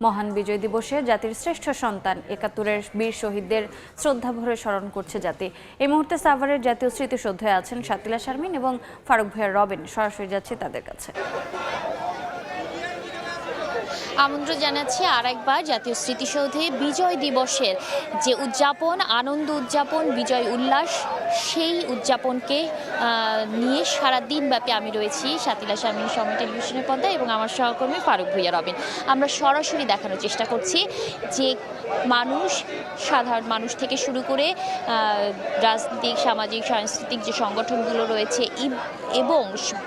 মহান বিজয় দিবসে জাতির শ্রেষ্ঠ সন্তান ৭১-এর বীর শহীদদের শ্রদ্ধাভরে স্মরণ করছে জাতি। এই মুহূর্তে সাভারের জাতীয় স্মৃতিসৌধে আছেন শাতিলা শারমিন এবং ফারুক ভাইয়া রবিন। সরাসরি যাচ্ছে তাদের কাছে। আমন্ত্রণ জানাচ্ছি আরেকবার জাতীয় স্মৃতিসৌধে বিজয় দিবসের যে উদযাপন, আনন্দ উদযাপন, বিজয় উল্লাস, সেই উদযাপনকে নিয়ে সারাদিন ব্যাপী আমি রয়েছি শাতিলা শারমিন সময় টেলিভিশনের পর্দায় এবং আমার সহকর্মী ফারুক ভাইয়া রবিন। আমরা সরাসরি দেখানোর চেষ্টা করছি যে মানুষ, সাধারণ মানুষ থেকে শুরু করে রাজনৈতিক, সামাজিক, সাংস্কৃতিক যে সংগঠনগুলো রয়েছে এবং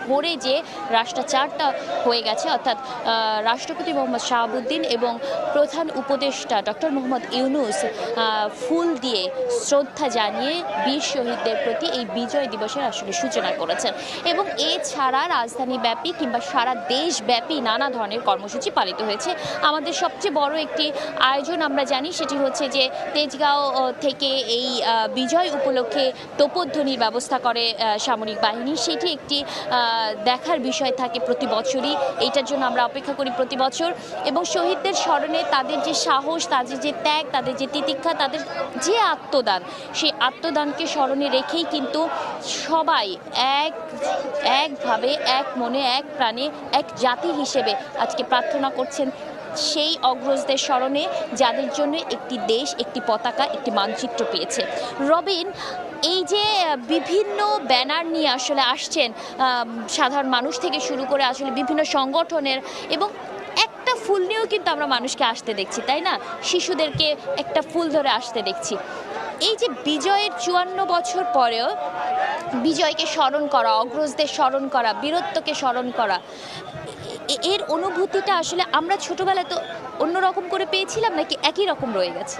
ভোরে যে রাষ্ট্রাচারটা হয়ে গেছে, অর্থাৎ রাষ্ট্রপতি মোহাম্মদ শাহাবুদ্দিন এবং প্রধান উপদেষ্টা ডক্টর মোহাম্মদ ইউনূস ফুল দিয়ে শ্রদ্ধা জানিয়ে বীর শহীদদের প্রতি এই বিজয় দিবসের আসলে সূচনা করেছেন। এবং এছাড়া রাজধানীব্যাপী কিংবা সারা দেশব্যাপী নানা ধরনের কর্মসূচি পালিত হয়েছে। আমাদের সবচেয়ে বড় একটি আয়োজন আমরা জানি, সেটি হচ্ছে যে তেজগাঁও থেকে এই বিজয় উপলক্ষে তোপধ্বনির ব্যবস্থা করে সামরিক বাহিনী। সেটি একটি দেখার বিষয় থাকে প্রতি বছরই, এইটার জন্য আমরা অপেক্ষা করি প্রতি বছর। এবং শহীদদের স্মরণে তাদের যে সাহস, তাদের যে ত্যাগ, তাদের যে তিতিক্ষা, তাদের যে আত্মদান, সেই আত্মদানকে স্মরণে রেখেই কিন্তু সবাই একভাবে, এক মনে, এক প্রাণে, এক জাতি হিসেবে আজকে প্রার্থনা করছেন সেই অগ্রজদের স্মরণে, যাদের জন্য একটি দেশ, একটি পতাকা, একটি মানচিত্র পেয়েছে। রবিন, এই যে বিভিন্ন ব্যানার নিয়ে আসলে আসছেন সাধারণ মানুষ থেকে শুরু করে আসলে বিভিন্ন সংগঠনের, এবং একটা ফুল নিয়েও কিন্তু আমরা মানুষকে আসতে দেখছি, তাই না? শিশুদেরকে একটা ফুল ধরে আসতে দেখছি। এই যে বিজয়ের ৫৪ বছর পরেও বিজয়কে স্মরণ করা, অগ্রজদের স্মরণ করা, বীরত্বকে স্মরণ করা, এর অনুভূতিটা আসলে আমরা ছোটবেলায় তো অন্যরকম করে পেয়েছিলাম নাকি একই রকম রয়ে গেছে?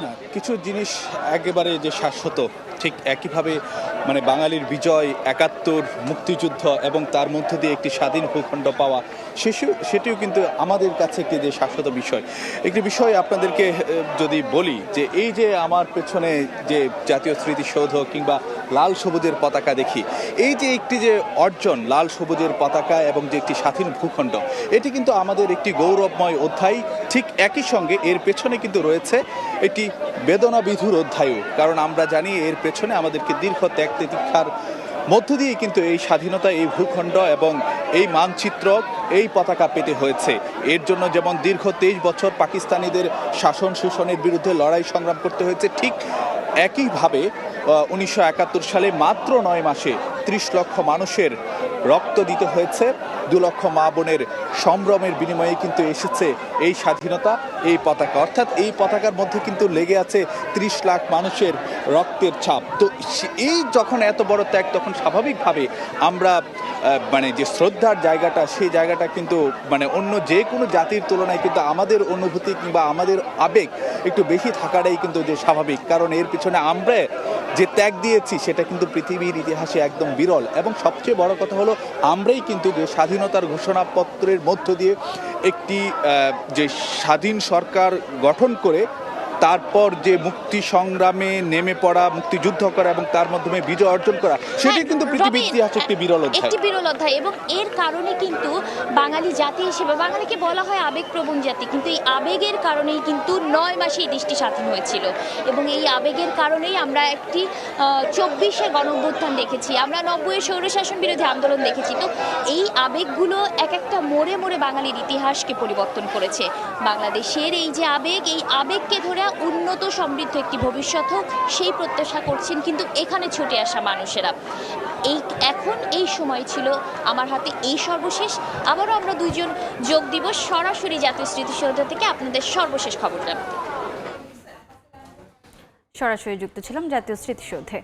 না, কিছু জিনিস একেবারে যে শাশ্বত, ঠিক একইভাবে মানে বাঙালির বিজয়, ৭১, মুক্তিযুদ্ধ এবং তার মধ্য দিয়ে একটি স্বাধীন ভূখণ্ড পাওয়া, সেটিও কিন্তু আমাদের কাছে একটি যে শাশ্বত বিষয়। একটি বিষয় আপনাদেরকে যদি বলি যে এই যে আমার পেছনে যে জাতীয় স্মৃতিসৌধ কিংবা লাল সবুজের পতাকা দেখি, এই যে একটি যে অর্জন লাল সবুজের পতাকা এবং যে একটি স্বাধীন ভূখণ্ড, এটি কিন্তু আমাদের একটি গৌরবময় অধ্যায়। ঠিক একই সঙ্গে এর পেছনে কিন্তু রয়েছে একটি বেদনা বিধুর অধ্যায়ও, কারণ আমরা জানি এর পেছনে আমাদেরকে দীর্ঘ ত্যাগ তিতিক্ষার মধ্য দিয়ে কিন্তু এই স্বাধীনতা, এই ভূখণ্ড এবং এই মানচিত্র, এই পতাকা পেতে হয়েছে। এর জন্য যেমন দীর্ঘ ২৩ বছর পাকিস্তানিদের শাসন শোষণের বিরুদ্ধে লড়াই সংগ্রাম করতে হয়েছে, ঠিক একইভাবে ১৯৭১ সালে মাত্র ৯ মাসে ৩০ লক্ষ মানুষের রক্ত দিতে হয়েছে, ২ লক্ষ মা বোনের সম্ভ্রমের বিনিময়ে কিন্তু এসেছে এই স্বাধীনতা, এই পতাকা। অর্থাৎ এই পতাকার মধ্যে কিন্তু লেগে আছে ৩০ লাখ মানুষের রক্তের ছাপ। তো এই যখন এত বড় ত্যাগ, তখন স্বাভাবিকভাবে আমরা মানে যে শ্রদ্ধার জায়গাটা, সেই জায়গাটা কিন্তু মানে অন্য যে কোনো জাতির তুলনায় কিন্তু আমাদের অনুভূতি কিংবা আমাদের আবেগ একটু বেশি থাকাটাই কিন্তু যে স্বাভাবিক, কারণ এর পিছনে আমরা যে ত্যাগ দিয়েছি সেটা কিন্তু পৃথিবীর ইতিহাসে একদম বিরল। এবং সবচেয়ে বড় কথা হলো, আমরাই কিন্তু যে স্বাধীনতার ঘোষণাপত্রের মধ্য দিয়ে একটি যে স্বাধীন সরকার গঠন করে তারপর যে মুক্তি সংগ্রামে নেমে পড়া, মুক্তিযুদ্ধ করা এবং তার মাধ্যমে বিজয় অর্জন করা, সেটি কিন্তু পৃথিবীর ইতিহাসে একটি বিরল অধ্যায়। এবং এর কারণে কিন্তু বাঙালি জাতি হিসেবে, বাঙালিকে বলা হয় আবেগপ্রবণ জাতি, কিন্তু এই আবেগের কারণেই কিন্তু ৯ মাসে এই দেশটি স্বাধীন হয়েছিল। এবং এই আবেগের কারণেই আমরা একটি ২৪শে গণঅভ্যুত্থান দেখেছি, আমরা ৯০-এর স্বৈরশাসন বিরোধী আন্দোলন দেখেছি। তো এই আবেগগুলো এক একটা মোড়ে মোড়ে বাঙালির ইতিহাসকে পরিবর্তন করেছে। বাংলাদেশের এই যে আবেগ, এই আবেগকে ধরে উন্নত সমৃদ্ধ একটি ভবিষ্যৎ হোক, সেই প্রত্যাশা করছেন কিন্তু এখানে ছুটে আসা মানুষেরা। এখন এই সময় ছিল আমার হাতে এই সর্বশেষ। আবারও আমরা দুইজন যোগ দিব সরাসরি জাতীয় স্মৃতিসৌধ থেকে আপনাদের সর্বশেষ খবরটা। সরাসরি যুক্ত ছিলাম জাতীয় স্মৃতিসৌধে।